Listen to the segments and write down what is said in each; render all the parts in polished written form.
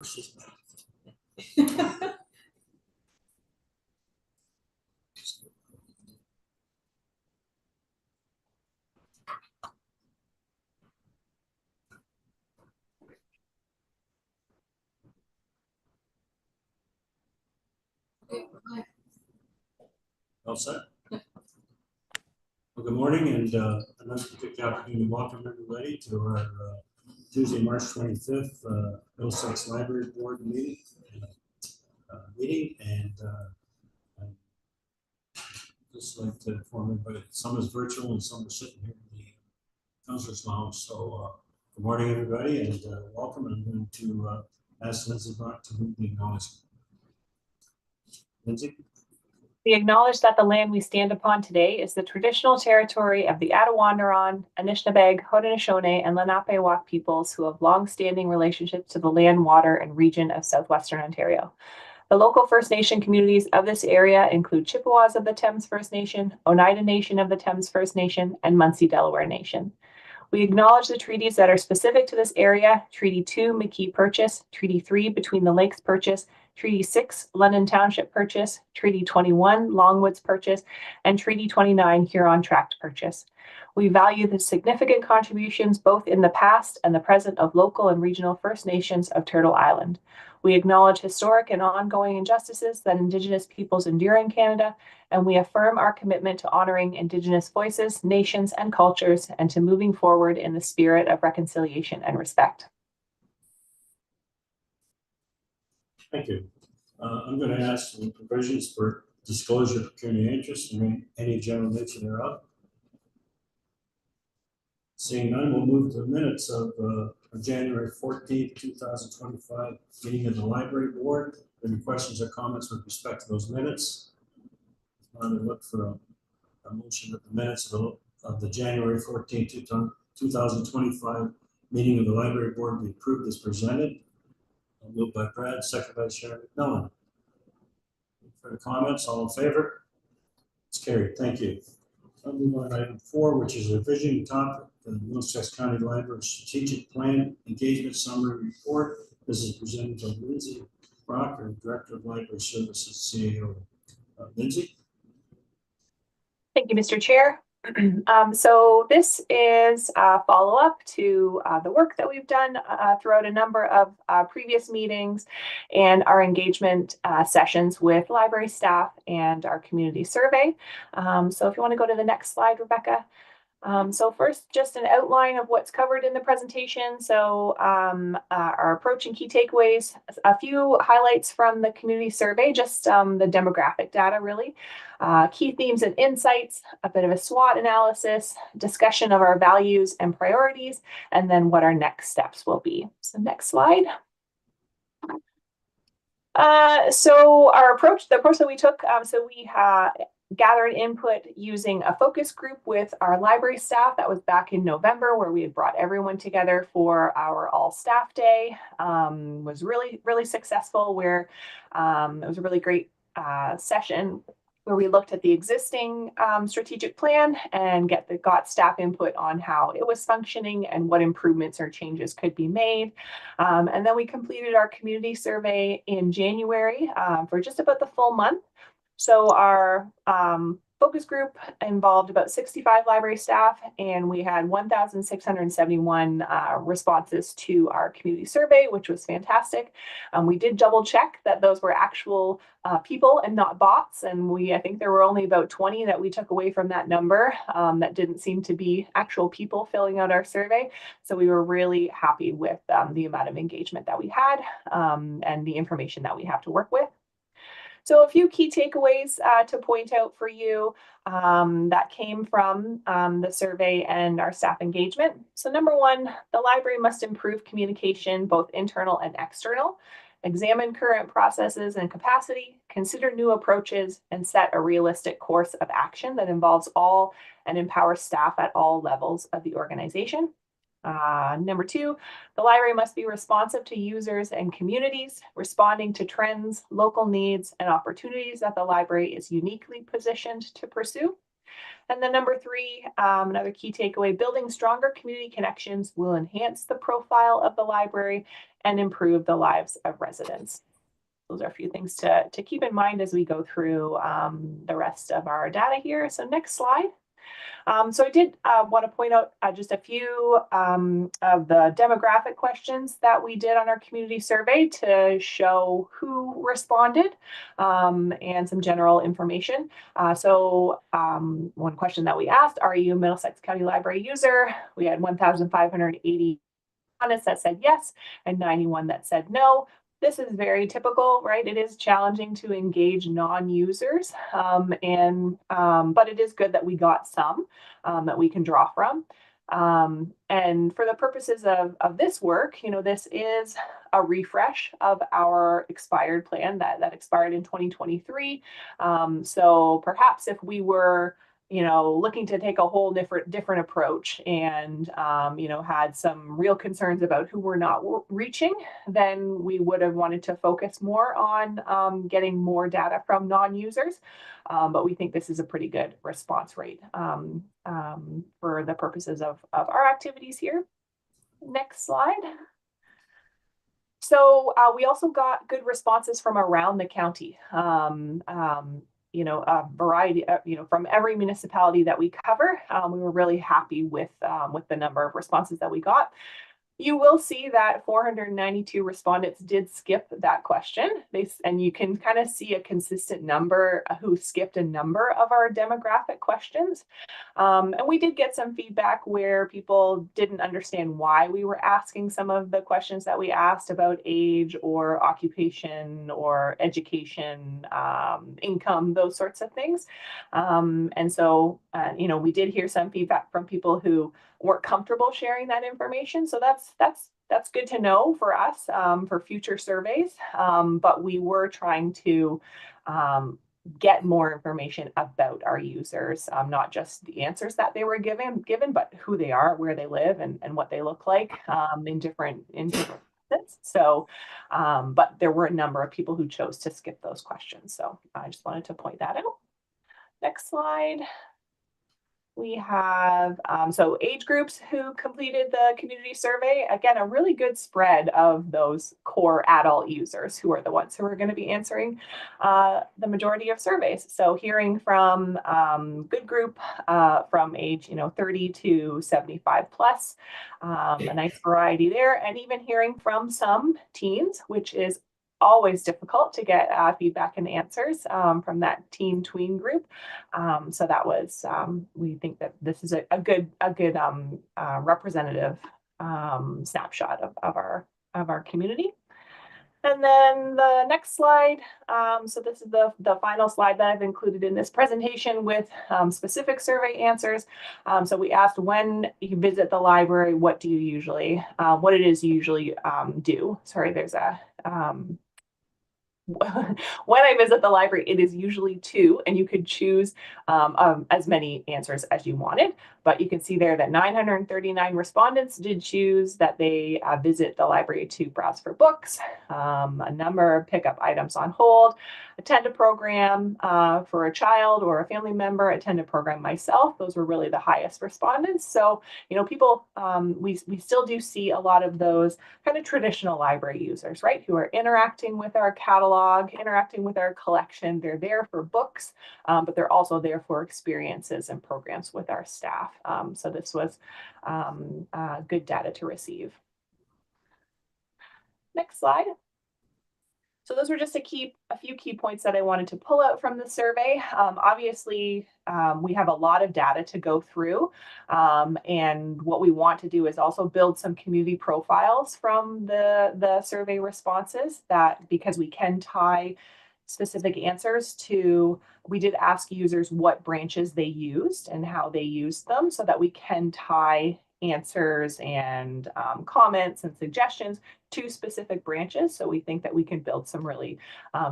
All set? Well, good morning, and I'd like to take the opportunity to welcome everybody to our Tuesday, March 25th Middlesex Library Board meeting. And I'd just like to inform everybody that some is virtual and some are sitting here in the Councilor's Lounge. So good morning, everybody, and welcome. And I'm going to ask Lindsay Brock to move the acknowledgement. Lindsay? We acknowledge that the land we stand upon today is the traditional territory of the Attawandaron, Anishinaabeg, Haudenosaunee, and Lenape-Wauk peoples who have long-standing relationships to the land, water, and region of southwestern Ontario. The local First Nation communities of this area include Chippewas of the Thames First Nation, Oneida Nation of the Thames First Nation, and Munsee Delaware Nation. We acknowledge the treaties that are specific to this area: Treaty 2, McKee Purchase; Treaty 3, Between the Lakes Purchase; Treaty 6, London Township Purchase; Treaty 21, Longwoods Purchase; and Treaty 29, Huron Tract Purchase. We value the significant contributions both in the past and the present of local and regional First Nations of Turtle Island. We acknowledge historic and ongoing injustices that Indigenous peoples endure in Canada, and we affirm our commitment to honoring Indigenous voices, nations, and cultures, and to moving forward in the spirit of reconciliation and respect. Thank you. I'm going to ask some provisions for disclosure of pecuniary interest and any general nature thereof. Seeing none, we'll move to the minutes of January 14th, 2025 meeting of the Library Board. Any questions or comments with respect to those minutes? I'm going to look for a motion that the minutes of the January 14th, 2025 meeting of the Library Board be approved as presented. Moved by Brad, second by Sharon McMillan. Further comments? All in favor? It's carried. Thank you. I'll move on to item 4, which is a revision topic for the Middlesex County Library Strategic Plan Engagement Summary Report. This is presented by Lindsay Brock, Director of Library Services, CAO. Lindsay? Thank you, Mr. Chair. So this is a follow-up to the work that we've done throughout a number of previous meetings and our engagement sessions with library staff and our community survey. So if you want to go to the next slide, Rebecca. So first, just an outline of what's covered in the presentation. So our approach and key takeaways, a few highlights from the community survey, just the demographic data really, key themes and insights, a bit of a SWOT analysis, discussion of our values and priorities, and then what our next steps will be. So next slide. So our approach, the approach that we took, so we gathered input using a focus group with our library staff. That was back in November, where we had brought everyone together for our all staff day. Was really successful, where it was a really great session where we looked at the existing strategic plan and got staff input on how it was functioning and what improvements or changes could be made. And then we completed our community survey in January for just about the full month. So our focus group involved about 65 library staff, and we had 1,671 responses to our community survey, which was fantastic. We did double check that those were actual people and not bots, and I think there were only about 20 that we took away from that number that didn't seem to be actual people filling out our survey. So we were really happy with the amount of engagement that we had and the information that we have to work with. So a few key takeaways to point out for you that came from the survey and our staff engagement. So number 1, the library must improve communication, both internal and external, examine current processes and capacity, consider new approaches, and set a realistic course of action that involves all and empowers staff at all levels of the organization. Number 2, the library must be responsive to users and communities, responding to trends, local needs, and opportunities that the library is uniquely positioned to pursue. And then number three, another key takeaway, building stronger community connections will enhance the profile of the library and improve the lives of residents. Those are a few things to keep in mind as we go through the rest of our data here. So next slide. So I did want to point out just a few of the demographic questions that we did on our community survey to show who responded and some general information. One question that we asked, are you a Middlesex County Library user? We had 1,580 respondents that said yes and 91 that said no. This is very typical, right? It is challenging to engage non-users, but it is good that we got some that we can draw from. And for the purposes of this work, this is a refresh of our expired plan that expired in 2023. So perhaps if we were looking to take a whole different approach and, had some real concerns about who we're not reaching, then we would have wanted to focus more on getting more data from non-users. But we think this is a pretty good response rate for the purposes of our activities here. Next slide. So we also got good responses from around the county. A variety, from every municipality that we cover. We were really happy with the number of responses that we got. You will see that 492 respondents did skip that question. And you can kind of see a consistent number who skipped a number of our demographic questions. And we did get some feedback where people didn't understand why we were asking some of the questions that we asked about age or occupation or education, income, those sorts of things. And so, we did hear some feedback from people who weren't comfortable sharing that information. So that's good to know for us for future surveys. But we were trying to get more information about our users, not just the answers that they were given, but who they are, where they live, and what they look like in different methods. So, but there were a number of people who chose to skip those questions. So I just wanted to point that out. Next slide. We have, so age groups who completed the community survey. Again, a really good spread of those core adult users who are the ones who are going to be answering the majority of surveys. So hearing from good group from age 30 to 75 plus, a nice variety there, and even hearing from some teens, which is always difficult to get feedback and answers from that teen tween group. So that was, we think that this is a good representative snapshot of our community. And then the next slide. So this is the final slide that I've included in this presentation with specific survey answers. So we asked, when you visit the library, what do you usually, what it is you usually do? Sorry, there's a, when I visit the library, it is usually 2, and you could choose as many answers as you wanted. But you can see there that 939 respondents did choose that they visit the library to browse for books, a number pick up items on hold, attend a program for a child or a family member, attend a program myself. Those were really the highest respondents. So, people, we still do see a lot of those kind of traditional library users, right, who are interacting with our catalog, interacting with our collection. They're there for books, but they're also there for experiences and programs with our staff. So this was good data to receive. Next slide. So those were just a few key points that I wanted to pull out from the survey. Obviously, we have a lot of data to go through, and what we want to do is also build some community profiles from the survey responses, because we can tie specific answers to, we did ask users what branches they used and how they used them, so that we can tie answers and comments and suggestions to specific branches. So we think that we can build some really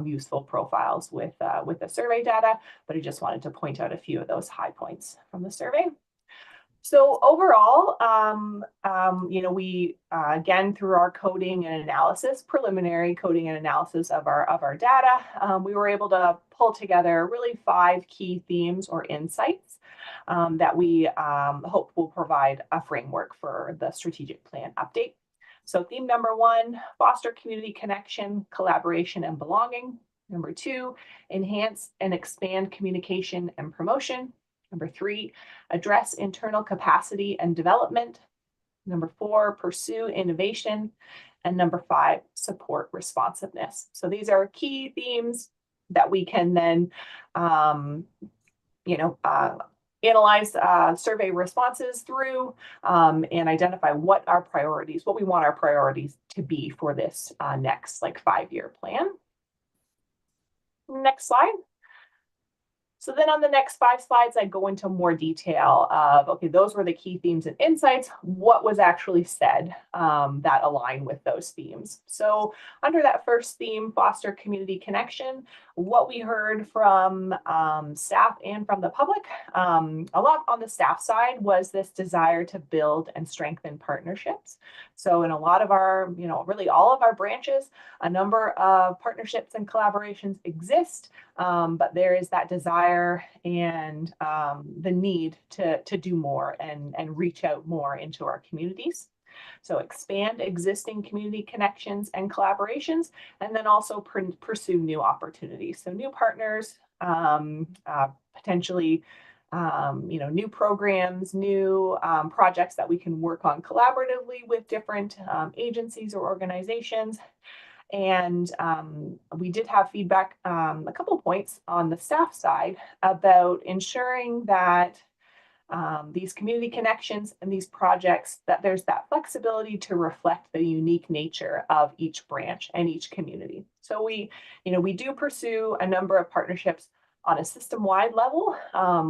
useful profiles with the survey data, but I just wanted to point out a few of those high points from the survey. So overall, we again through our coding and analysis, preliminary coding and analysis of our data, we were able to pull together really 5 key themes or insights that we hope will provide a framework for the strategic plan update. So theme number 1, foster community connection, collaboration, and belonging. Number 2, enhance and expand communication and promotion. Number 3, address internal capacity and development. Number 4, pursue innovation. And number 5, support responsiveness. So these are key themes that we can then, analyze survey responses through and identify what we want our priorities to be for this next 5-year plan. Next slide. So then on the next 5 slides, I go into more detail of, okay, those were the key themes and insights. What was actually said that align with those themes? So under that first theme, foster community connection, what we heard from staff and from the public, a lot on the staff side was this desire to build and strengthen partnerships. So in a lot of our, really all of our branches, a number of partnerships and collaborations exist, but there is that desire and the need to do more and reach out more into our communities. So expand existing community connections and collaborations, and then also pursue new opportunities. So new partners, potentially, new programs, new projects that we can work on collaboratively with different agencies or organizations. And we did have feedback, a couple points on the staff side about ensuring that these community connections and these projects, that there's that flexibility to reflect the unique nature of each branch and each community. So we do pursue a number of partnerships on a system-wide level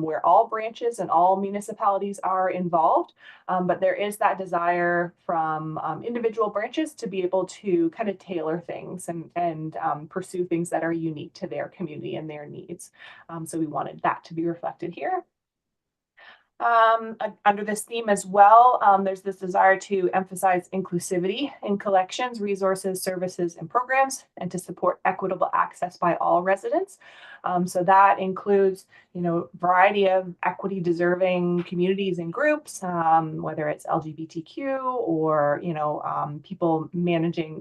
where all branches and all municipalities are involved, but there is that desire from individual branches to be able to kind of tailor things and pursue things that are unique to their community and their needs. So we wanted that to be reflected here. Under this theme as well, there's this desire to emphasize inclusivity in collections, resources, services, and programs, and to support equitable access by all residents. So that includes, variety of equity deserving communities and groups, whether it's LGBTQ or, people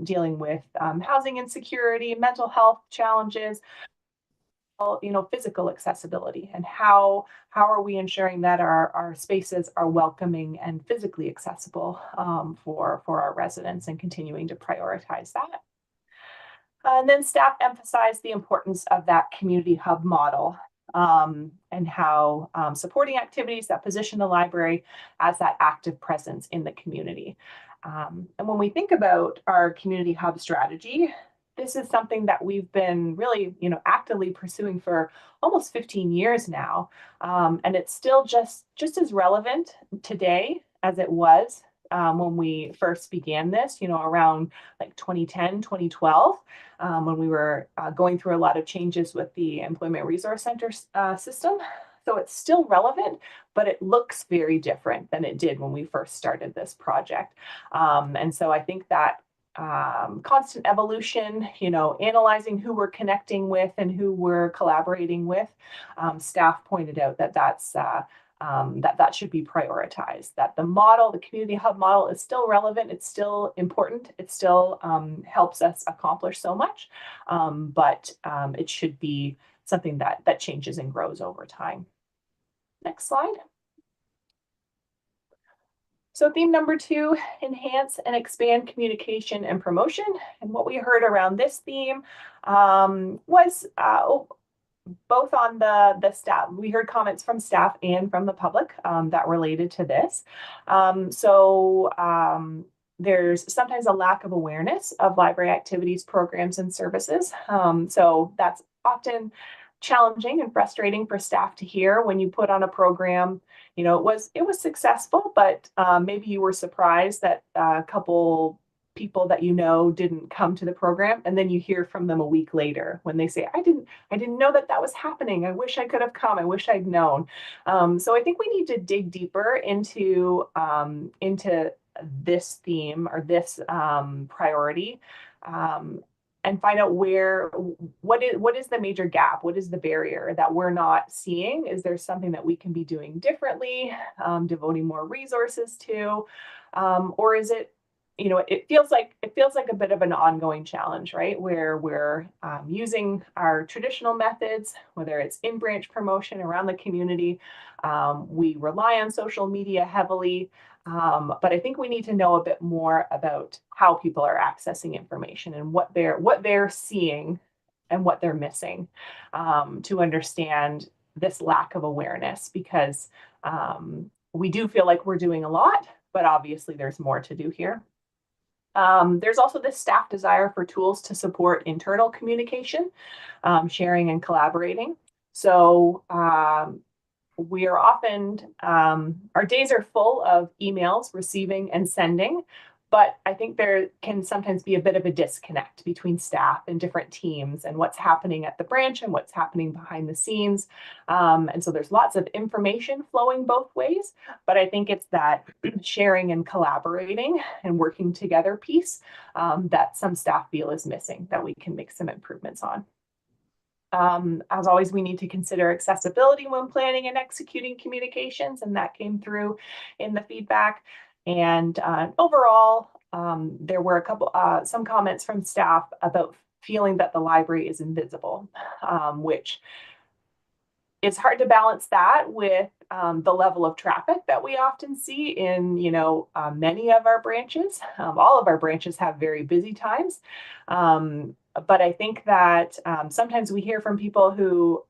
dealing with housing insecurity, mental health challenges, physical accessibility, and how are we ensuring that our spaces are welcoming and physically accessible for our residents, and continuing to prioritize that. And then staff emphasized the importance of that community hub model and how supporting activities that position the library as that active presence in the community. And when we think about our community hub strategy, this is something that we've been really, actively pursuing for almost 15 years now. And it's still just as relevant today as it was when we first began this, around 2010, 2012, when we were going through a lot of changes with the Employment Resource Center system. So it's still relevant, but it looks very different than it did when we first started this project. And so I think that constant evolution, analyzing who we're connecting with and who we're collaborating with, staff pointed out that that should be prioritized, that the community hub model is still relevant, it's still important, it still helps us accomplish so much, but it should be something that changes and grows over time. Next slide. So theme number 2, enhance and expand communication and promotion. And what we heard around this theme was both on the staff. We heard comments from staff and from the public that related to this. There's sometimes a lack of awareness of library activities, programs, and services. So that's often challenging and frustrating for staff to hear when you put on a program. It was successful, but maybe you were surprised that a couple people that you know didn't come to the program, and then you hear from them a week later when they say, I didn't know that that was happening. I wish I could have come. I wish I'd known. So I think we need to dig deeper into this theme or this priority, and find out what is the major gap, what is the barrier that we're not seeing. Is there something that we can be doing differently, devoting more resources to, or is it, it feels like a bit of an ongoing challenge, right? Where we're using our traditional methods, whether it's in-branch promotion around the community. We rely on social media heavily, but I think we need to know a bit more about how people are accessing information and what they're seeing and what they're missing, to understand this lack of awareness, because we do feel like we're doing a lot, but obviously there's more to do here. There's also this staff desire for tools to support internal communication, sharing and collaborating. So we are often, our days are full of emails receiving and sending, but I think there can sometimes be a bit of a disconnect between staff and different teams and what's happening at the branch and what's happening behind the scenes. And so there's lots of information flowing both ways, but I think it's that sharing and collaborating and working together piece that some staff feel is missing, that we can make some improvements on. As always, we need to consider accessibility when planning and executing communications, and that came through in the feedback. And overall, there were some comments from staff about feeling that the library is invisible, which it's hard to balance that with the level of traffic that we often see in, many of our branches. All of our branches have very busy times. But I think that sometimes we hear from people who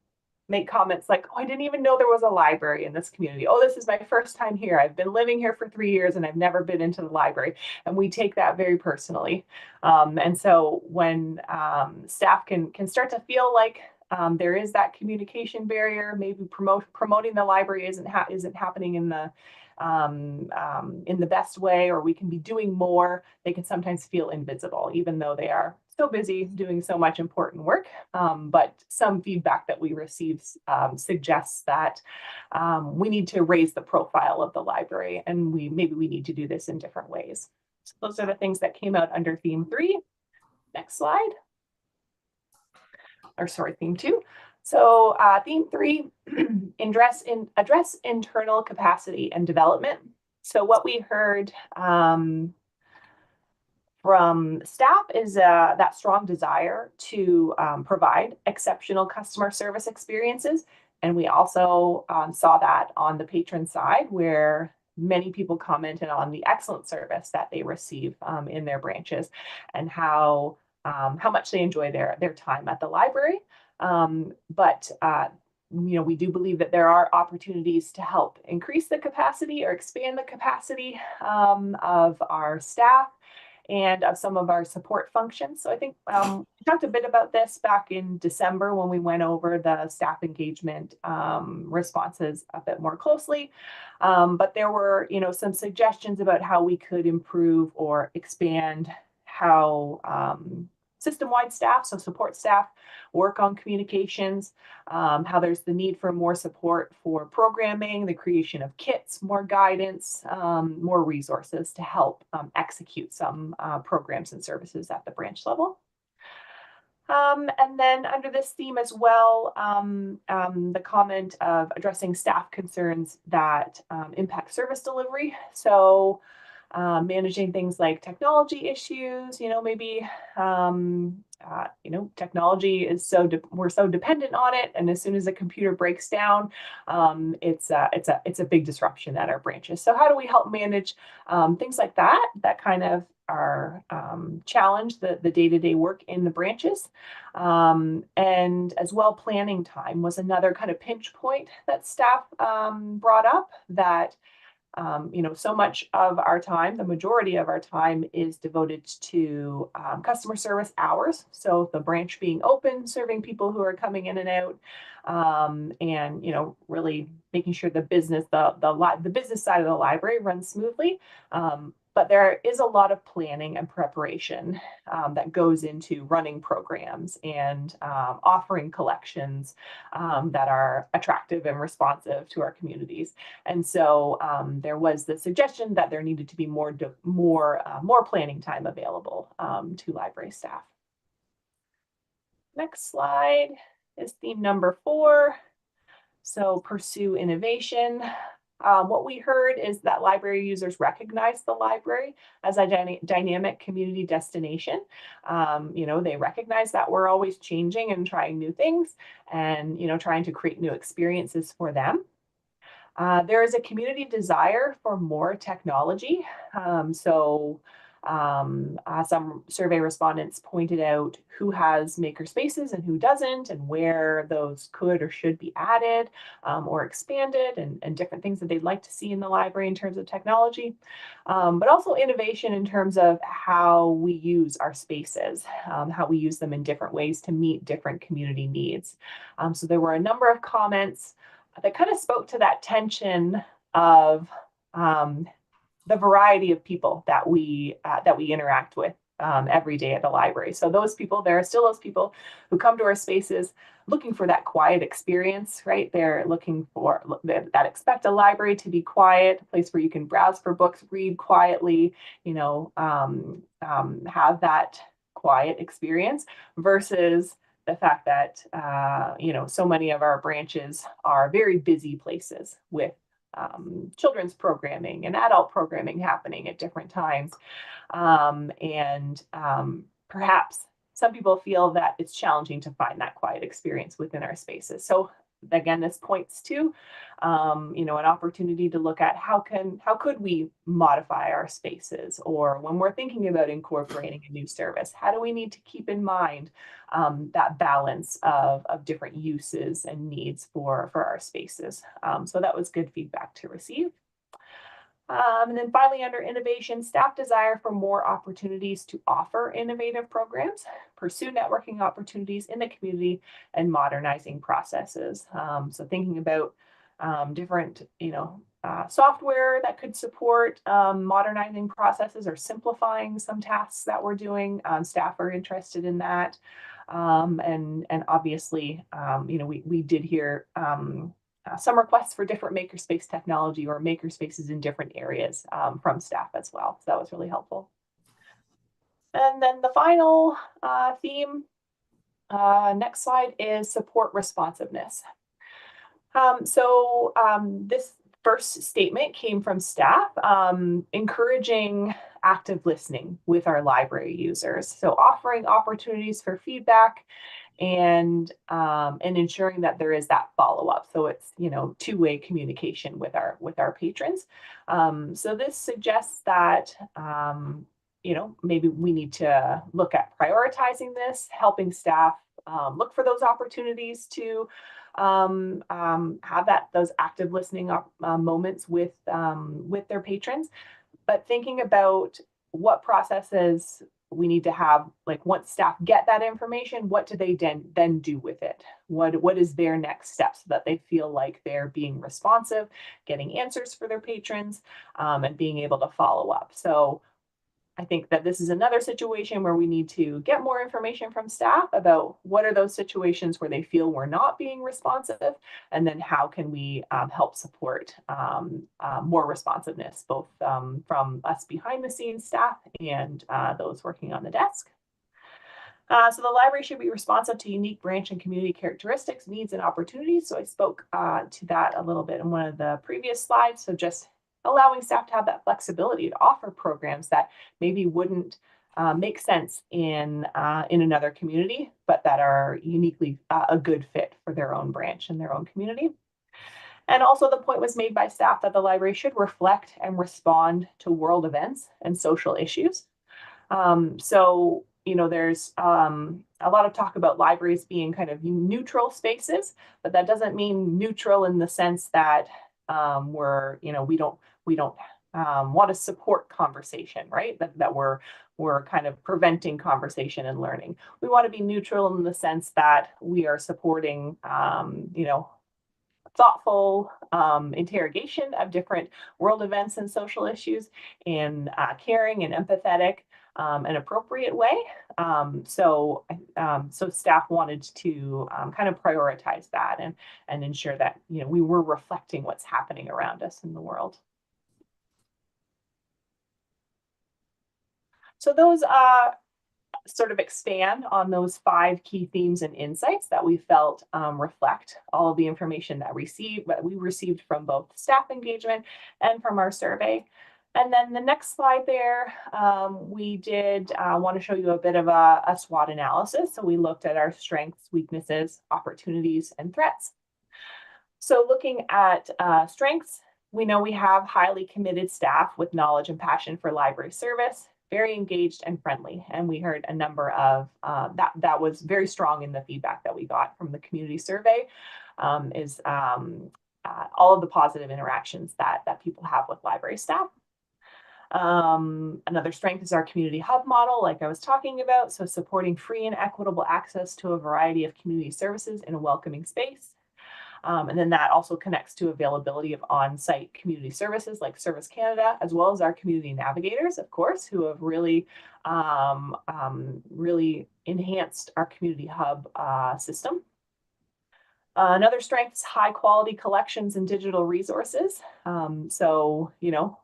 make comments like, oh, I didn't even know there was a library in this community. Oh, this is my first time here. I've been living here for 3 years and I've never been into the library. And we take that very personally. And so when staff can start to feel like there is that communication barrier, maybe promoting the library isn't happening in the best way, or we can be doing more, they can sometimes feel invisible, even though they are so busy doing so much important work. But some feedback that we receive suggests that we need to raise the profile of the library, and maybe we need to do this in different ways. So those are the things that came out under theme 3. Next slide. Or sorry, theme 2. So theme 3, address internal capacity and development. So what we heard from staff is that strong desire to provide exceptional customer service experiences. And we also saw that on the patron side, where many people commented on the excellent service that they receive in their branches, and how much they enjoy their time at the library. But we do believe that there are opportunities to help increase the capacity or expand the capacity of our staff and of some of our support functions. So I think we talked a bit about this back in December when we went over the staff engagement responses a bit more closely. But there were, some suggestions about how we could improve or expand how system-wide staff, so support staff, work on communications, how there's the need for more support for programming, the creation of kits, more guidance, more resources to help execute some programs and services at the branch level. And then under this theme as well, the comment of addressing staff concerns that impact service delivery. So managing things like technology issues, maybe, technology is we're so dependent on it. And as soon as a computer breaks down, it's a big disruption at our branches. So how do we help manage things like that kind of are challenge the day-to-day work in the branches? And as well, planning time was another kind of pinch point that staff brought up, that so much of our time, the majority of our time, is devoted to customer service hours. So the branch being open, serving people who are coming in and out, and really making sure the business, the business side of the library runs smoothly. But there is a lot of planning and preparation that goes into running programs and offering collections that are attractive and responsive to our communities. And so there was the suggestion that there needed to be more planning time available to library staff. Next slide is theme number 4. So pursue innovation. What we heard is that library users recognize the library as a dynamic community destination. They recognize that we're always changing and trying new things and, trying to create new experiences for them. There is a community desire for more technology. Some survey respondents pointed out who has maker spaces and who doesn't, and where those could or should be added or expanded, and different things that they'd like to see in the library in terms of technology, but also innovation in terms of how we use our spaces, how we use them in different ways to meet different community needs. So there were a number of comments that kind of spoke to that tension of the variety of people that we interact with every day at the library. So those people, there are still those people who come to our spaces looking for that quiet experience, right? They're looking for that expect a library to be quiet, a place where you can browse for books, read quietly, have that quiet experience, versus the fact that so many of our branches are very busy places with children's programming and adult programming happening at different times. Perhaps some people feel that it's challenging to find that quiet experience within our spaces. So again, this points to an opportunity to look at how could we modify our spaces, or when we're thinking about incorporating a new service, how do we need to keep in mind that balance of different uses and needs for our spaces. So that was good feedback to receive. And then finally, under innovation, staff desire for more opportunities to offer innovative programs, pursue networking opportunities in the community, and modernizing processes. So thinking about different, software that could support modernizing processes or simplifying some tasks that we're doing. Staff are interested in that. And obviously, we did hear some requests for different makerspace technology or makerspaces in different areas from staff as well. So that was really helpful. And then the final theme, next slide, is support responsiveness. This first statement came from staff, encouraging active listening with our library users. So offering opportunities for feedback and ensuring that there is that follow-up. So it's, two-way communication with our patrons. So this suggests that, maybe we need to look at prioritizing this, helping staff look for those opportunities to have those active listening moments with their patrons, but thinking about what processes we need to have, like once staff get that information, what do they then do with it? What is their next step so that they feel like they're being responsive, getting answers for their patrons, and being able to follow up. So I think that this is another situation where we need to get more information from staff about what are those situations where they feel we're not being responsive, and then how can we help support more responsiveness, both from us behind the scenes staff and those working on the desk. So the library should be responsive to unique branch and community characteristics, needs, and opportunities. So I spoke to that a little bit in one of the previous slides. So just allowing staff to have that flexibility to offer programs that maybe wouldn't make sense in another community, but that are uniquely a good fit for their own branch and their own community. And also the point was made by staff that the library should reflect and respond to world events and social issues. There's a lot of talk about libraries being kind of neutral spaces, but that doesn't mean neutral in the sense that we don't want to support conversation, right? That we're kind of preventing conversation and learning. We want to be neutral in the sense that we are supporting, thoughtful interrogation of different world events and social issues in a caring and empathetic and appropriate way. So staff wanted to kind of prioritize that and ensure that, you know, we were reflecting what's happening around us in the world. So those sort of expand on those 5 key themes and insights that we felt reflect all of the information that we received from both staff engagement and from our survey. And then the next slide there, we did want to show you a bit of a SWOT analysis. So we looked at our strengths, weaknesses, opportunities, and threats. So looking at strengths, we know we have highly committed staff with knowledge and passion for library service, very engaged and friendly. And we heard a number of, that was very strong in the feedback that we got from the community survey, all of the positive interactions that people have with library staff. Another strength is our community hub model, like I was talking about. So supporting free and equitable access to a variety of community services in a welcoming space. And then that also connects to availability of on-site community services like Service Canada, as well as our community navigators, of course, who have really, really enhanced our community hub system. Another strength is high quality collections and digital resources. So, you know,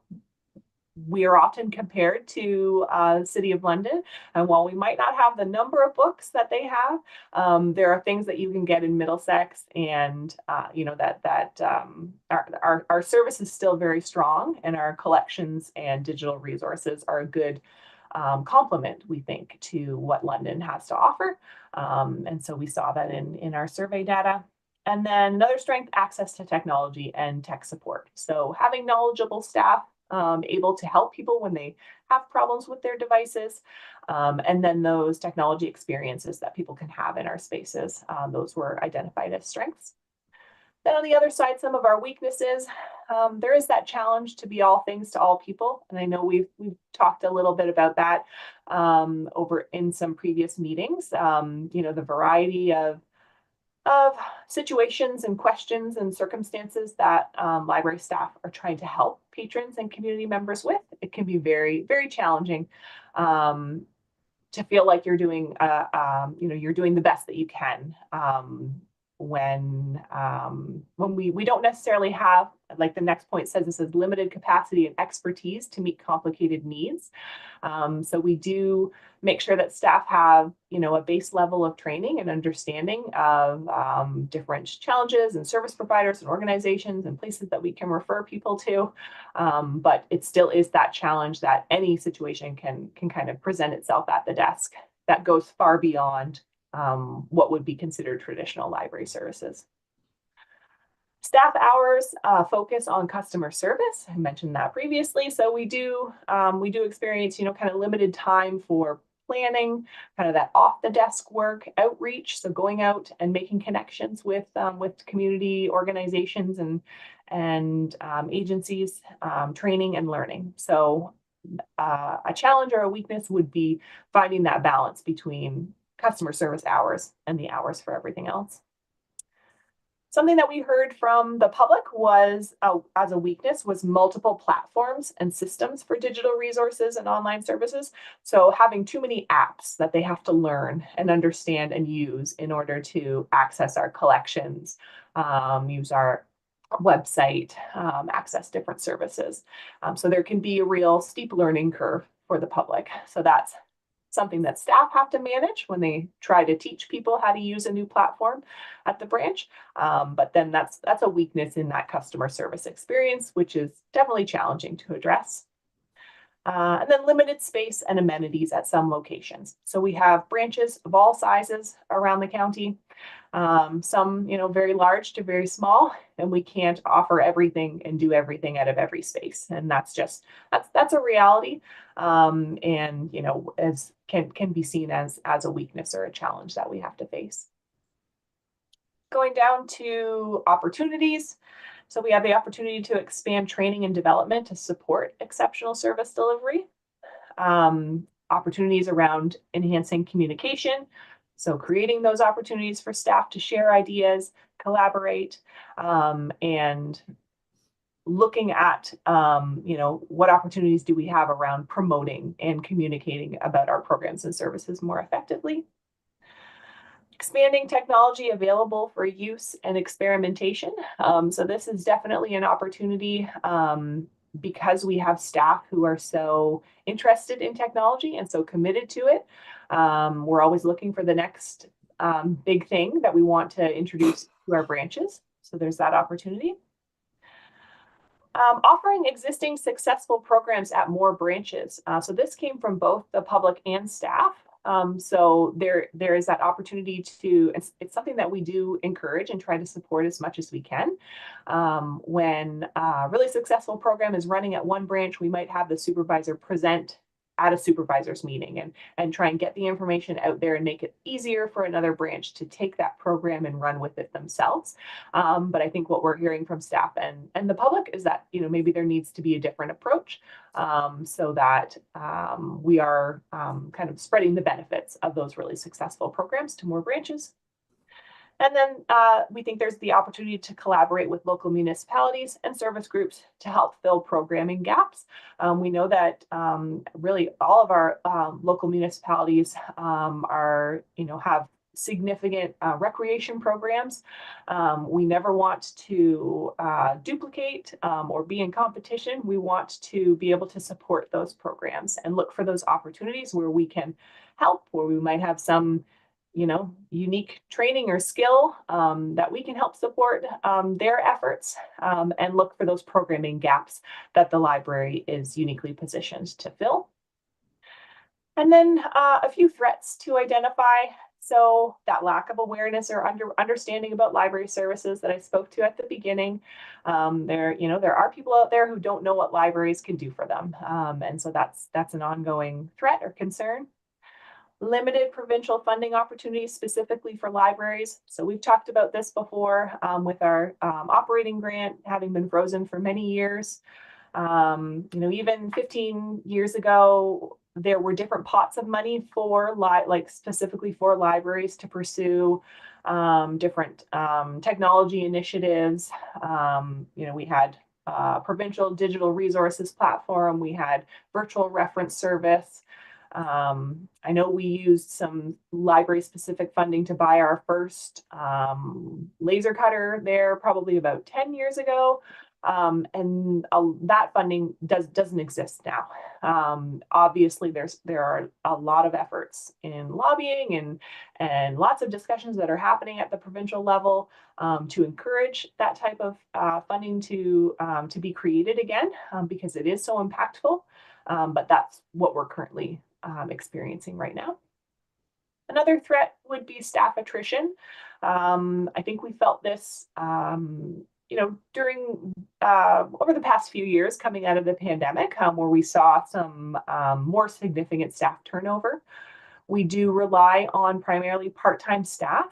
we are often compared to the City of London, and while we might not have the number of books that they have, there are things that you can get in Middlesex, and you know our service is still very strong, and our collections and digital resources are a good complement, we think, to what London has to offer, and so we saw that in our survey data. And then another strength, access to technology and tech support. So having knowledgeable staff able to help people when they have problems with their devices. And then those technology experiences that people can have in our spaces, those were identified as strengths. Then on the other side, some of our weaknesses, there is that challenge to be all things to all people. And I know we've talked a little bit about that over in some previous meetings, you know, the variety of situations and questions and circumstances that library staff are trying to help patrons and community members with. It can be very, very challenging to feel like you're doing, you know, you're doing the best that you can when we don't necessarily have, like the next point says, this is limited capacity and expertise to meet complicated needs. So we do make sure that staff have, you know, a base level of training and understanding of different challenges and service providers and organizations and places that we can refer people to. But it still is that challenge that any situation can kind of present itself at the desk that goes far beyond what would be considered traditional library services. Staff hours focus on customer service. I mentioned that previously. So we do experience, you know, kind of limited time for planning, kind of that off the desk work, outreach. So going out and making connections with community organizations and agencies, training and learning. So a challenge or a weakness would be finding that balance between customer service hours and the hours for everything else. Something that we heard from the public was, as a weakness, was multiple platforms and systems for digital resources and online services. So having too many apps that they have to learn and understand and use in order to access our collections, use our website, access different services. So there can be a real steep learning curve for the public. So that's something that staff have to manage when they try to teach people how to use a new platform at the branch. But then that's a weakness in that customer service experience, which is definitely challenging to address. And then limited space and amenities at some locations. So we have branches of all sizes around the county, some, you know, very large to very small, and we can't offer everything and do everything out of every space. And that's a reality. And, you know, as can be seen as a weakness or a challenge that we have to face. Going down to opportunities. So we have the opportunity to expand training and development to support exceptional service delivery. Opportunities around enhancing communication, So creating those opportunities for staff to share ideas, collaborate, and looking at, what opportunities do we have around promoting and communicating about our programs and services more effectively. Expanding technology available for use and experimentation. So this is definitely an opportunity because we have staff who are so interested in technology and so committed to it. We're always looking for the next big thing that we want to introduce to our branches. So there's that opportunity. Offering existing successful programs at more branches. So this came from both the public and staff. So there is that opportunity to, it's something that we do encourage and try to support as much as we can. When a really successful program is running at one branch, we might have the supervisor present at a supervisor's meeting and try and get the information out there and make it easier for another branch to take that program and run with it themselves. But I think what we're hearing from staff and the public is that, maybe there needs to be a different approach so that we are kind of spreading the benefits of those really successful programs to more branches. And then we think there's the opportunity to collaborate with local municipalities and service groups to help fill programming gaps. We know that really all of our local municipalities are, have significant recreation programs. We never want to duplicate or be in competition. We want to be able to support those programs and look for those opportunities where we can help, where we might have some unique training or skill that we can help support their efforts and look for those programming gaps that the library is uniquely positioned to fill. And then a few threats to identify. So that lack of awareness or understanding about library services that I spoke to at the beginning. There are people out there who don't know what libraries can do for them. And so that's an ongoing threat or concern. Limited provincial funding opportunities specifically for libraries. So we've talked about this before with our operating grant having been frozen for many years. Even 15 years ago, there were different pots of money for specifically for libraries to pursue different technology initiatives. We had provincial digital resources platform. We had virtual reference service. I know we used some library specific funding to buy our first laser cutter there probably about 10 years ago. And that funding doesn't exist now. Obviously, there are a lot of efforts in lobbying and lots of discussions that are happening at the provincial level to encourage that type of funding to be created again because it is so impactful. But that's what we're currently experiencing right now. Another threat would be staff attrition. I think we felt this, during over the past few years coming out of the pandemic, where we saw some more significant staff turnover. We do rely on primarily part-time staff,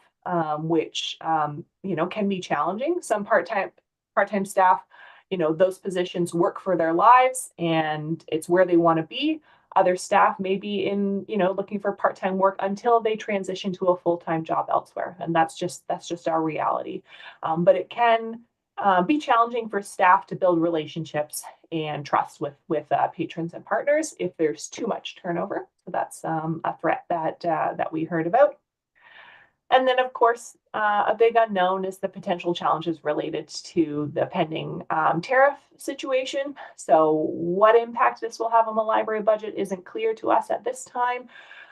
which can be challenging. Some part-time staff, those positions work for their lives and it's where they want to be. Other staff may be in, looking for part-time work until they transition to a full-time job elsewhere. And that's just our reality. But it can be challenging for staff to build relationships and trust with patrons and partners if there's too much turnover. So that's a threat that we heard about. And then, of course, a big unknown is the potential challenges related to the pending tariff situation. So what impact this will have on the library budget isn't clear to us at this time.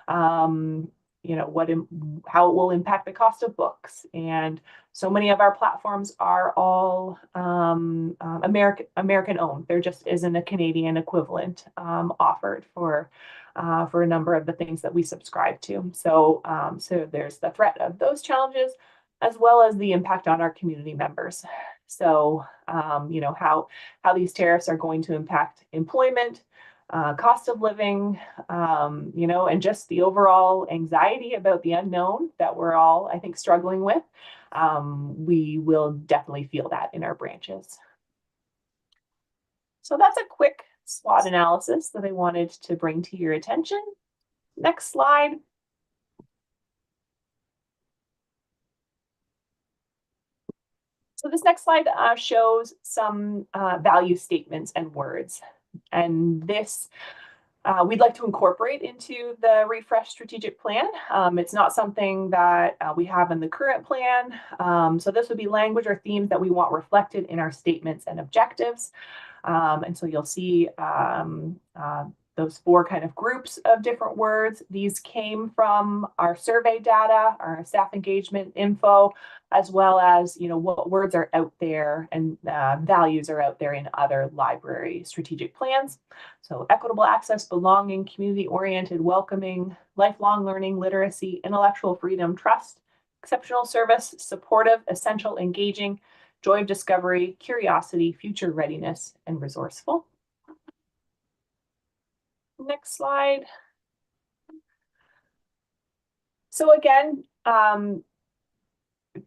How it will impact the cost of books. And so many of our platforms are all American owned. There just isn't a Canadian equivalent offered for a number of the things that we subscribe to. So there's the threat of those challenges, as well as the impact on our community members. So, how these tariffs are going to impact employment, cost of living, and just the overall anxiety about the unknown that we're all, I think, struggling with. We will definitely feel that in our branches. So that's a quick SWOT analysis that I wanted to bring to your attention. Next slide. So this next slide shows some value statements and words. And this we'd like to incorporate into the refresh strategic plan. It's not something that we have in the current plan. So this would be language or themes that we want reflected in our statements and objectives. And so you'll see those 4 kind of groups of different words. These came from our survey data, our staff engagement info, as well as, what words are out there and values are out there in other library strategic plans. So equitable access, belonging, community-oriented, welcoming, lifelong learning, literacy, intellectual freedom, trust, exceptional service, supportive, essential, engaging, joy of discovery, curiosity, future readiness, and resourceful. Next slide. So again,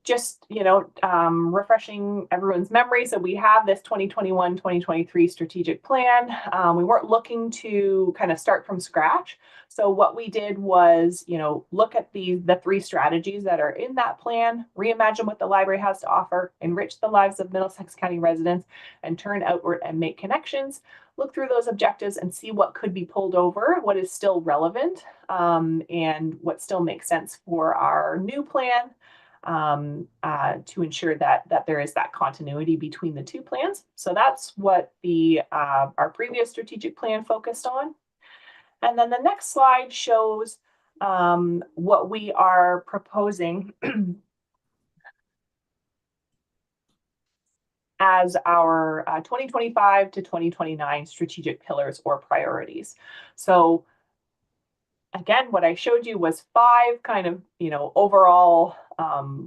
just, refreshing everyone's memory. So we have this 2021-2023 strategic plan. We weren't looking to kind of start from scratch. So what we did was, look at the 3 strategies that are in that plan, reimagine what the library has to offer, enrich the lives of Middlesex County residents, and turn outward and make connections. Look through those objectives and see what could be pulled over, what is still relevant, and what still makes sense for our new plan. To ensure that there is that continuity between the 2 plans. So that's what our previous strategic plan focused on. And then the next slide shows what we are proposing as our 2025 to 2029 strategic pillars or priorities. So again, what I showed you was 5 kind of, overall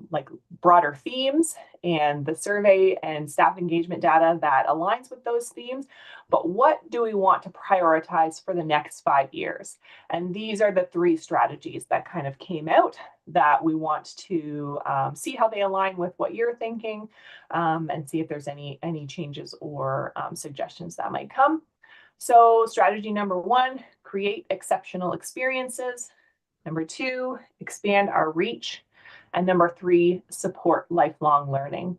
like broader themes and the survey and staff engagement data that aligns with those themes. But what do we want to prioritize for the next 5 years? And these are the 3 strategies that kind of came out that we want to see how they align with what you're thinking, and see if there's any changes or suggestions that might come. So strategy number 1, create exceptional experiences. Number 2, expand our reach. And number 3, support lifelong learning.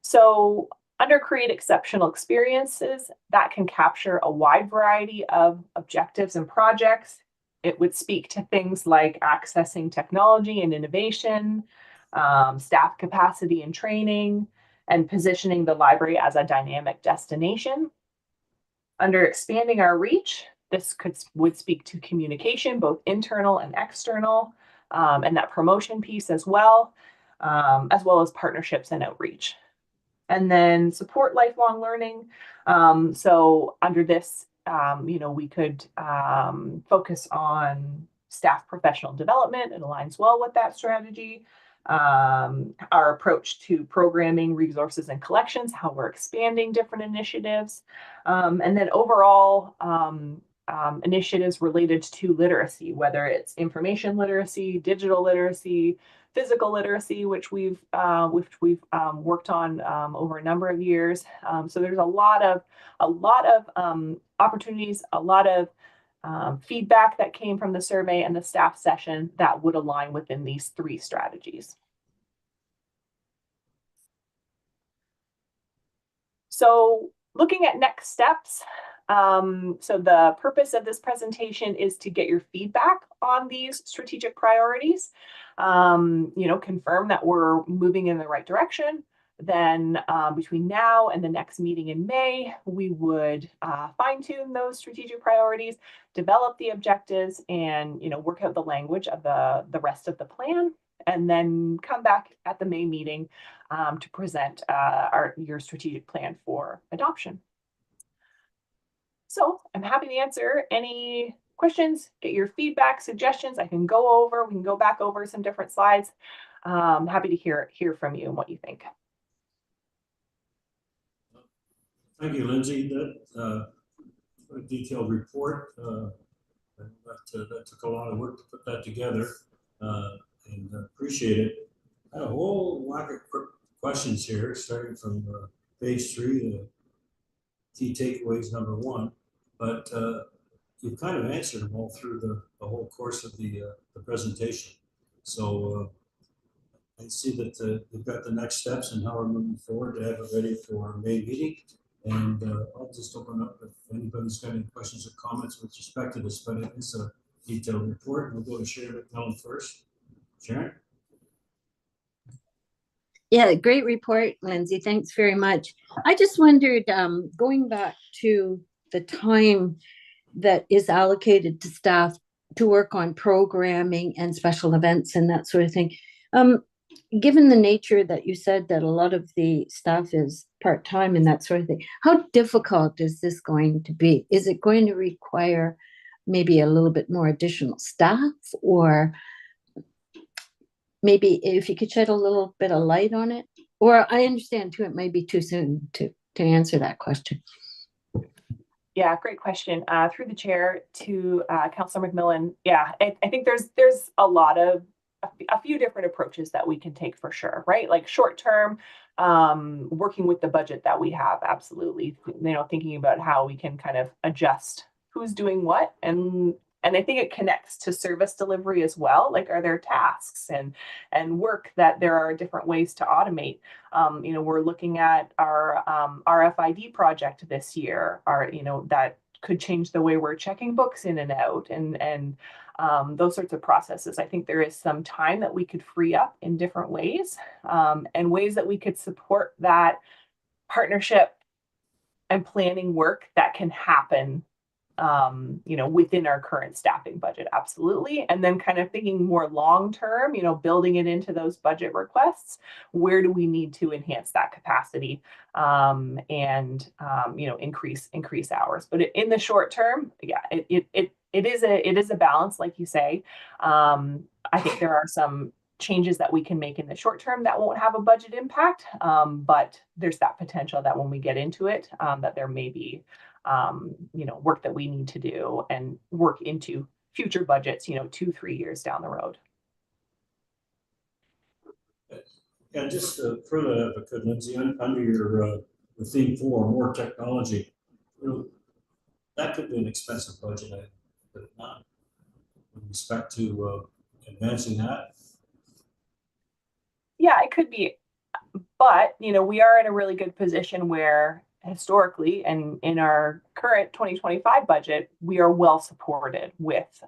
So under create exceptional experiences, that can capture a wide variety of objectives and projects. It would speak to things like accessing technology and innovation, staff capacity and training, and positioning the library as a dynamic destination. Under expanding our reach, this would speak to communication, both internal and external, and that promotion piece as well as partnerships and outreach. And then support lifelong learning. So under this, we could focus on staff professional development. It aligns well with that strategy. Our approach to programming, resources, and collections, how we're expanding different initiatives, and then overall initiatives related to literacy, whether it's information literacy, digital literacy, physical literacy, which we've worked on over a number of years. So there's a lot of opportunities, a lot of feedback that came from the survey and the staff session that would align within these 3 strategies. So looking at next steps, so the purpose of this presentation is to get your feedback on these strategic priorities, confirm that we're moving in the right direction. Then between now and the next meeting in May, we would fine-tune those strategic priorities, develop the objectives, and work out the language of the rest of the plan, and then come back at the May meeting to present your strategic plan for adoption. So I'm happy to answer any questions, get your feedback, suggestions. We can go back over some different slides. Happy to hear from you and what you think. Thank you, Lindsay. That a detailed report. That took a lot of work to put that together, and appreciate it. I had a whole lot of questions here, starting from page 3, key takeaways number 1, but you've kind of answered them all through the whole course of the presentation. So I see that we've got the next steps and how we're moving forward to have it ready for our May meeting. And I'll just open up if anybody's got any questions or comments with respect to this, but it is a detailed report. We'll go to Sharon McMillan first. Sharon? Yeah, great report, Lindsay. Thanks very much. I just wondered, going back to the time that is allocated to staff to work on programming and special events and that sort of thing. Given the nature that you said that a lot of the staff is part-time and that sort of thing, how difficult is this going to be? Is it going to require maybe a little bit more additional staff, or maybe if you could shed a little bit of light on it? Or I understand too, it may be too soon to answer that question. Yeah, great question. Through the chair to Councillor McMillan. Yeah, I think there's a few different approaches that we can take for sure, right? Like short term, working with the budget that we have, absolutely. Thinking about how we can kind of adjust who's doing what, and I think it connects to service delivery as well. Like, are there tasks and work that there are different ways to automate? We're looking at our RFID project this year. That could change the way we're checking books in and out, and those sorts of processes. I think there is some time that we could free up in different ways, and ways that we could support that partnership and planning work that can happen within our current staffing budget, absolutely. And then kind of thinking more long-term, building it into those budget requests, where do we need to enhance that capacity, and increase hours. But in the short term, yeah, it is a balance, like you say. I think there are some changes that we can make in the short term that won't have a budget impact, but there's that potential that when we get into it, that there may be work that we need to do and work into future budgets, 2-3 years down the road. And just further, if I could, Lindsay, under your the theme for more technology, that could be an expensive budget item, but not with respect to advancing that. Yeah, it could be, but we are in a really good position where historically, and in our current 2025 budget, we are well supported with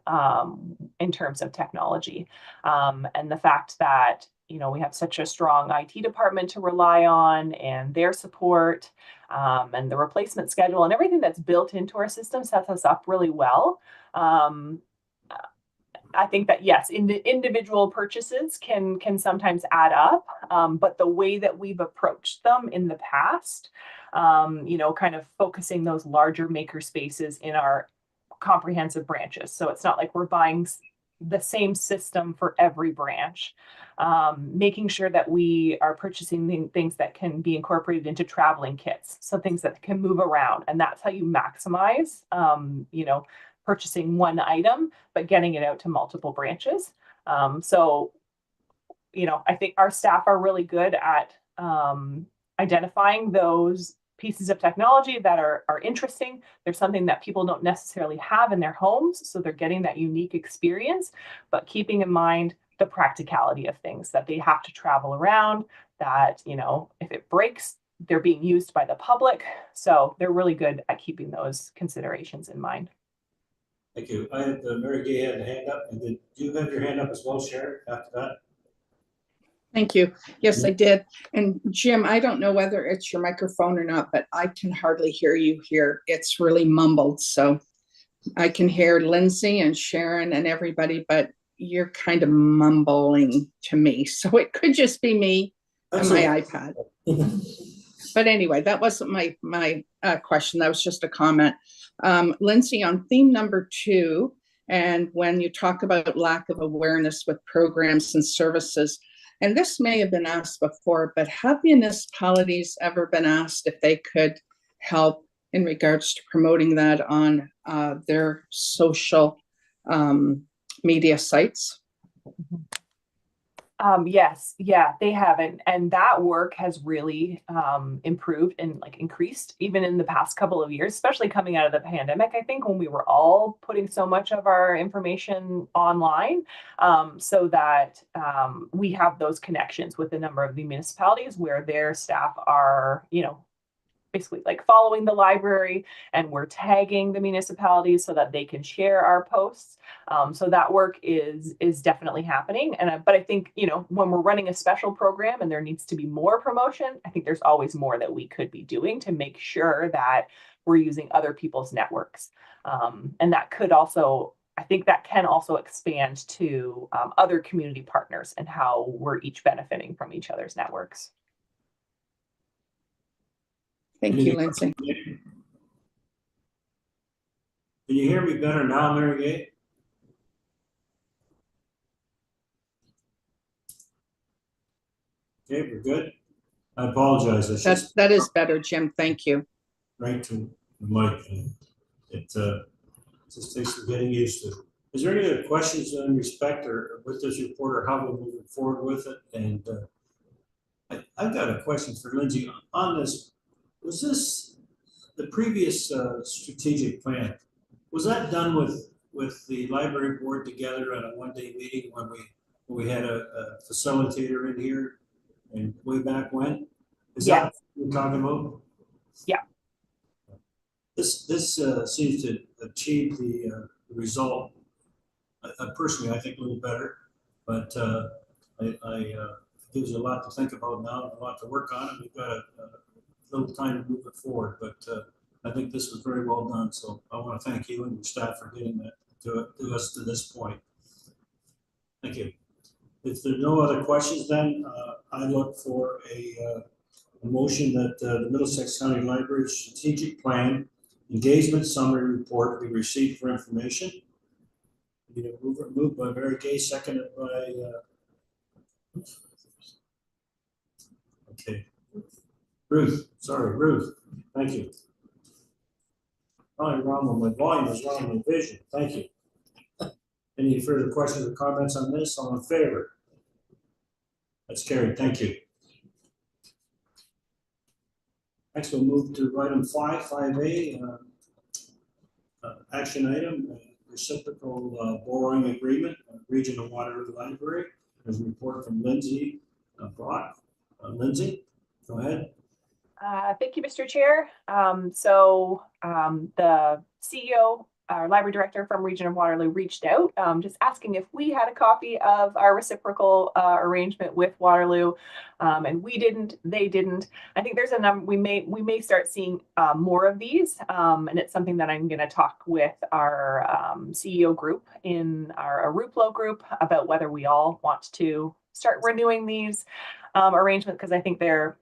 in terms of technology, and the fact that we have such a strong IT department to rely on, and their support, and the replacement schedule and everything that's built into our system sets us up really well. I think that, yes, individual purchases can sometimes add up, but the way that we've approached them in the past, kind of focusing those larger maker spaces in our comprehensive branches. So it's not like we're buying the same system for every branch, making sure that we are purchasing things that can be incorporated into traveling kits, so things that can move around. And that's how you maximize, purchasing one item, but getting it out to multiple branches. So I think our staff are really good at identifying those pieces of technology that are interesting. There's something that people don't necessarily have in their homes, so they're getting that unique experience, but keeping in mind the practicality of things, that they have to travel around, that, if it breaks, they're being used by the public. So they're really good at keeping those considerations in mind. Thank you. I had Mary Gay had a hand up, and did you have your hand up as well, Sharon, after that? Thank you. Yes, I did. And Jim, I don't know whether it's your microphone or not, but I can hardly hear you here. It's really mumbled. So I can hear Lindsay and Sharon and everybody, but you're kind of mumbling to me. So it could just be me and my iPad. But anyway, that wasn't my question. That was just a comment. Lindsay, on theme number 2, and when you talk about lack of awareness with programs and services, and this may have been asked before, but have municipalities ever been asked if they could help in regards to promoting that on their social media sites? Yes, yeah, they haven't. And that work has really improved and like increased even in the past couple of years, especially coming out of the pandemic, I think, when we were all putting so much of our information online, so that we have those connections with a number of the municipalities where their staff are, basically like following the library, and we're tagging the municipalities so that they can share our posts. So that work is definitely happening. But I think, when we're running a special program and there needs to be more promotion, I think there's always more that we could be doing to make sure that we're using other people's networks. And that could also, I think that can also expand to other community partners and how we're each benefiting from each other's networks. Thank you, Lindsay. Can you hear me better now, Mary Gay? Okay, we're good. I apologize. That is better, Jim. Thank you. Right to the mic. It just takes some getting used to. Is there any other questions in respect or with this report or how we're moving forward with it? And I've got a question for Lindsay on this. Was this the previous strategic plan? Was that done with the library board together at a one-day meeting when we had a facilitator in here and way back when? Is that what you're talking about? Yeah. This seems to achieve the result. Personally, I think a little better, but gives you a lot to think about now and a lot to work on, and we've got a little time to move it forward. But I think this was very well done. So I want to thank you and your staff for getting that to us to this point. Thank you. If there are no other questions, then I look for a motion that the Middlesex County Library Strategic Plan Engagement Summary Report be received for information. Moved by Mary Gay, seconded by okay, Ruth. Sorry, Ruth. Thank you. Probably wrong with my volume is wrong with my vision. Thank you. Any further questions or comments on this? All in favor? That's carried. Thank you. Next, we'll move to item 5A, action item, reciprocal borrowing agreement, Regional Waterloo Library. There's a report from Lindsay Brock. Lindsay, go ahead. Thank you, Mr. Chair. The CEO, our library director from Region of Waterloo, reached out just asking if we had a copy of our reciprocal arrangement with Waterloo, and we didn't. They didn't. I think there's a number. We may start seeing more of these, and it's something that I'm going to talk with our CEO group in our Aruplo group about whether we all want to start renewing these arrangements, because I think they're.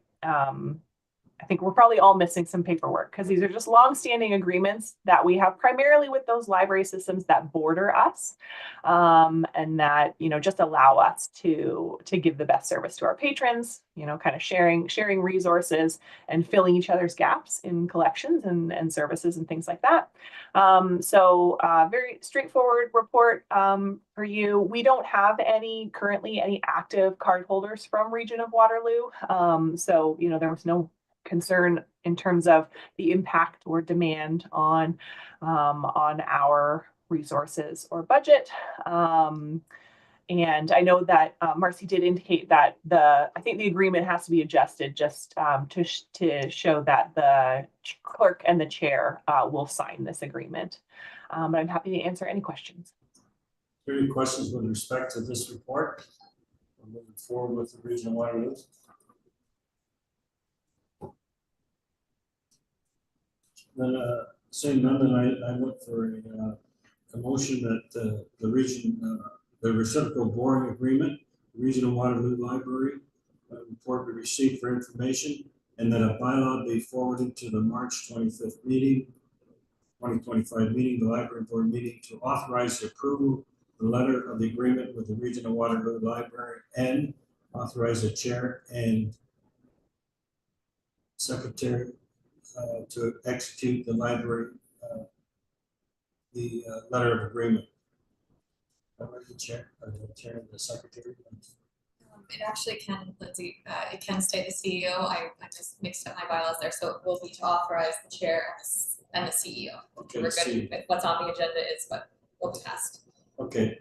I think we're probably all missing some paperwork, because these are just long-standing agreements that we have primarily with those library systems that border us, and that just allow us to give the best service to our patrons. Kind of sharing resources and filling each other's gaps in collections and services and things like that. Very straightforward report for you. We don't have currently any active card holders from Region of Waterloo, there was no concern in terms of the impact or demand on our resources or budget. And I know that Marcy did indicate that I think the agreement has to be adjusted just to show that the clerk and the chair will sign this agreement. But I'm happy to answer any questions. Are there any questions with respect to this report? We're moving forward with the Region of Waterloo. Then, seeing none, then I look for a motion that the reciprocal borrowing agreement, Regional Waterloo Library report be received for information, and that a bylaw be forwarded to the March 25th meeting, 2025 meeting, the library board meeting, to authorize the approval of the letter of the agreement with the Regional Waterloo Library, and authorize the chair and secretary to execute the library, the letter of agreement. The chair and the secretary. It actually can, Lindsay, it can stay the CEO. I just mixed up my bylaws there, so it will be to authorize the chair and the CEO. Okay, We're see. good with what's on the agenda is what will be passed. Okay.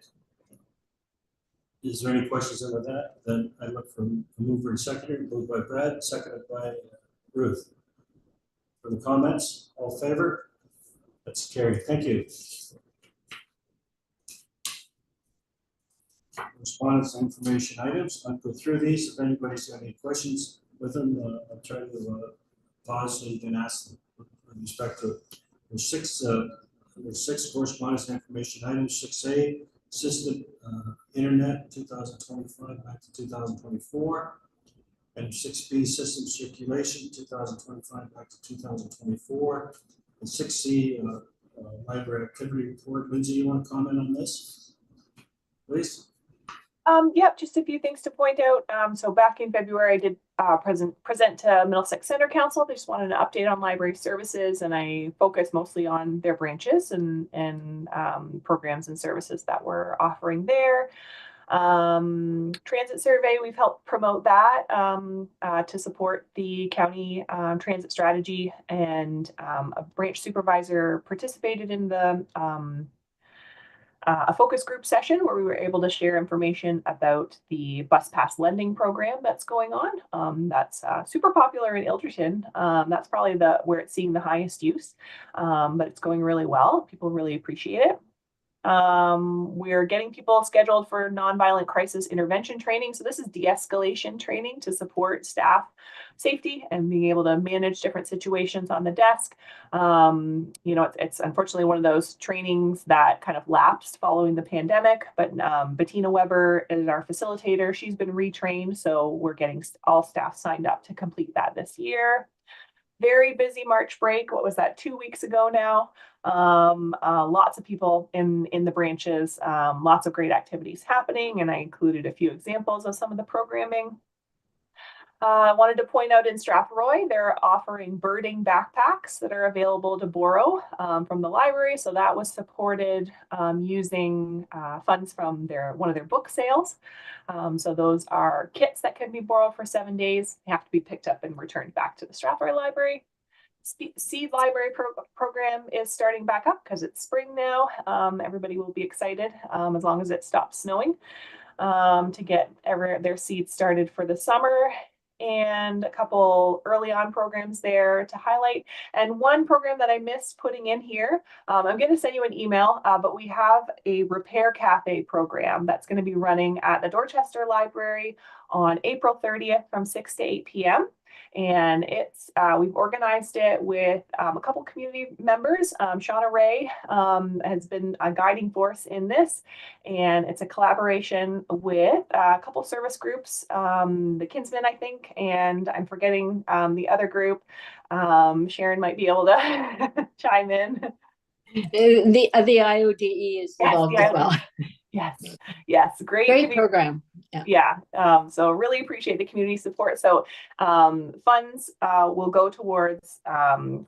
Is there any questions about that? Then I look for a mover and seconder, moved by Brad, seconded by Ruth. For the comments, all in favor? That's carried. Thank you. Response to information items. I'll go through these. If anybody's got any questions with them, I'll try to pause so you can ask them with respect to it. There's six correspondence and information items. 6A, system internet 2025 back to 2024. And 6B, system circulation 2025 back to 2024. And 6C, library activity report. Lindsay, you want to comment on this, please? Yep, just a few things to point out. So back in February, I did present to Middlesex Center Council. They just wanted an update on library services, and I focused mostly on their branches and programs and services that we're offering there. Transit survey, we've helped promote that to support the county transit strategy, and a branch supervisor participated in the a focus group session where we were able to share information about the bus pass lending program that's going on. That's super popular in Ilderton. That's probably where it's seeing the highest use, but it's going really well. People really appreciate it. We're getting people scheduled for nonviolent crisis intervention training. So this is de-escalation training to support staff safety and being able to manage different situations on the desk. You know, it's unfortunately one of those trainings that kind of lapsed following the pandemic, but Bettina Weber is our facilitator. She's been retrained, so we're getting all staff signed up to complete that this year. Very busy March break. What was that, 2 weeks ago now? Lots of people in the branches, lots of great activities happening, and I included a few examples of some of the programming. I wanted to point out in Strathroy, they're offering birding backpacks that are available to borrow from the library. So that was supported using funds from one of their book sales. So those are kits that can be borrowed for 7 days. They have to be picked up and returned back to the Strathroy Library. Seed Library program is starting back up because it's spring now. Everybody will be excited as long as it stops snowing to get their seeds started for the summer. And a couple early on programs there to highlight. And one program that I missed putting in here, I'm going to send you an email, but we have a repair cafe program that's going to be running at the Dorchester Library on April 30th from 6 to 8 p.m. And it's we've organized it with a couple community members. Shauna Ray has been a guiding force in this, and it's a collaboration with a couple service groups, the Kinsmen, I think, and I'm forgetting the other group. Sharon might be able to chime in. The IODE is involved as well. Yes, great program. Yeah. So really appreciate the community support. So funds will go towards an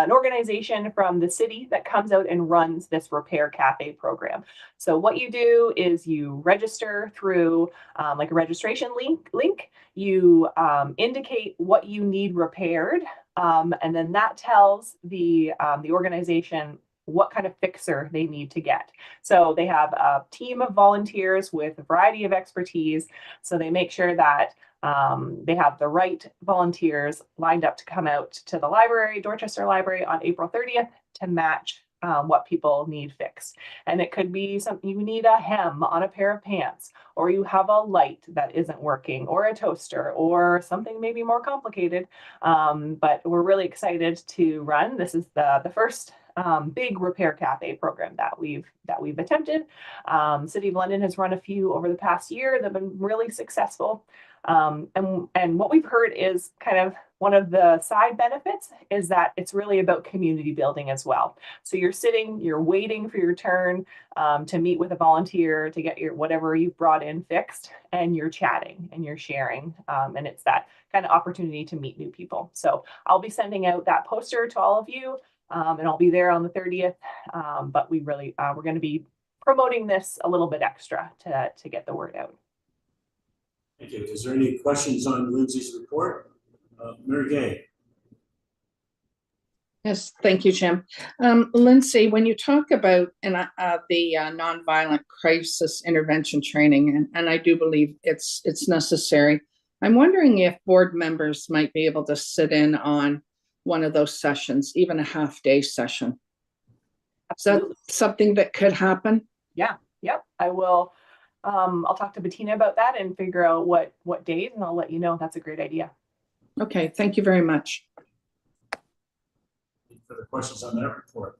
organization from the city that comes out and runs this repair cafe program. So what you do is you register through like a registration link. You indicate what you need repaired, and then that tells the organization what kind of fixer they need to get. So they have a team of volunteers with a variety of expertise. So they make sure that they have the right volunteers lined up to come out to the library, Dorchester Library, on April 30th to match what people need fixed. And it could be something, you need a hem on a pair of pants, or you have a light that isn't working, or a toaster, or something maybe more complicated. But we're really excited to run. This is the first big repair cafe program that we've attempted. City of London has run a few over the past year that have been really successful. And what we've heard is kind of one of the side benefits is that it's really about community building as well. So you're waiting for your turn to meet with a volunteer to get your whatever you've brought in fixed, and you're chatting and you're sharing. And it's that kind of opportunity to meet new people. So I'll be sending out that poster to all of you. And I'll be there on the 30th, but we're going to be promoting this a little bit extra to get the word out. Thank you. Is there any questions on Lindsay's report? Mary Gay? Yes, thank you, Jim. Lindsay, when you talk about the nonviolent crisis intervention training, and I do believe it's necessary, I'm wondering if board members might be able to sit in on one of those sessions, even a half-day session. Is that something that could happen? Yep, I will. I'll talk to Bettina about that and figure out what days, and I'll let you know. That's a great idea. Okay, thank you very much. Any further questions on that report?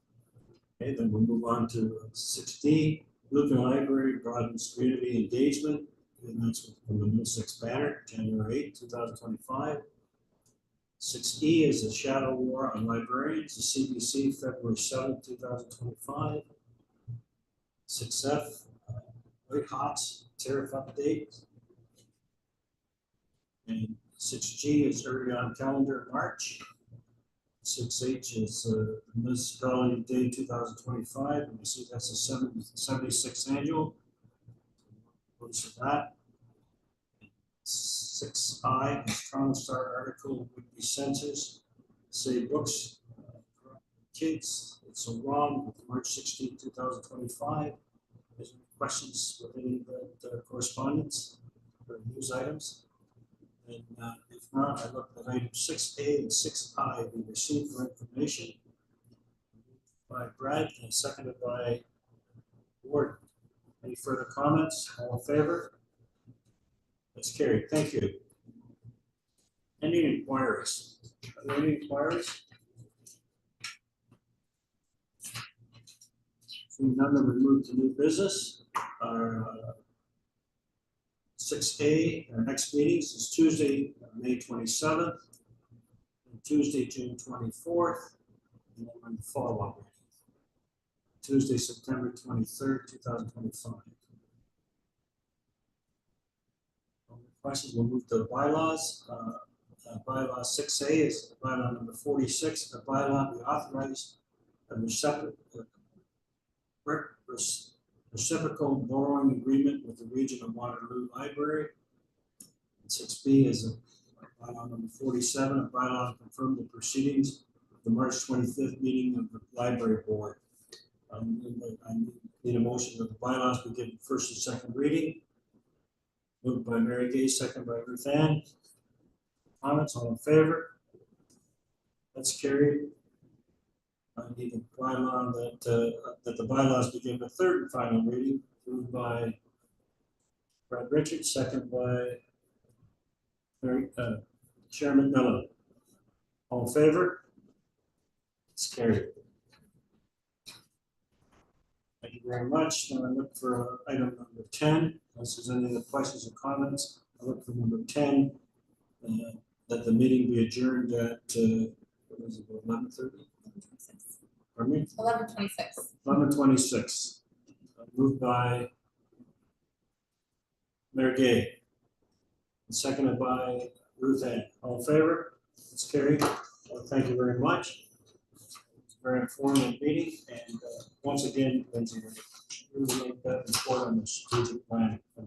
Okay, then we'll move on to 6D, Lucan Library broadens community engagement. And that's from the Middlesex banner, January 8, 2025. 6E is the Shadow War on Librarians, the CBC, February 7, 2025. 6F, White Hots, tariff update. And 6G is early on calendar March. 6H is Municipality Day 2025, and we see that's the 76th annual. Notice of that. 6I is Toronto Star article would be censors, say books, kids, it's so wrong, with March 16, 2025. Is there any questions with any of the correspondence or news items? And if not, I look at item 6A and 6I be received for information by Brad and seconded by Ward. Any further comments? All in favor? That's carried. Thank you. Any inquiries? Are there any inquiries? Seeing none, then we move to new business. 6A, our next meetings is Tuesday, May 27th, and Tuesday, June 24th, and then on the follow-up meeting, Tuesday, September 23rd, 2025. Questions, we'll move to the bylaws. Bylaw 6A is bylaw number 46, the bylaw we authorize a reciprocal borrowing agreement with the Region of Waterloo Library. And 6B is a bylaw number 47, a bylaw to confirm the proceedings of the March 25th meeting of the Library Board. I need a motion that the bylaws be given first and second reading. Moved by Mary Gay, second by Ruth Ann. Comments, all in favor? That's carried. I need a bylaw that the bylaws be given a third and final reading. Moved by Brad Richards, second by Chairman Miller. All in favor? It's carried. Thank you very much. Now I look for item number 10. Unless there's any other questions or comments, I look for number 10, that the meeting be adjourned at, what was it, 11:30? 11:26. Pardon me? 11:26. 11:26. Moved by Mayor Gay. And seconded by Ruth Ann. All in favor? It's carried. Well, thank you very much. It's a very informative meeting. And once again, Lindsay, really like that report on the strategic planning.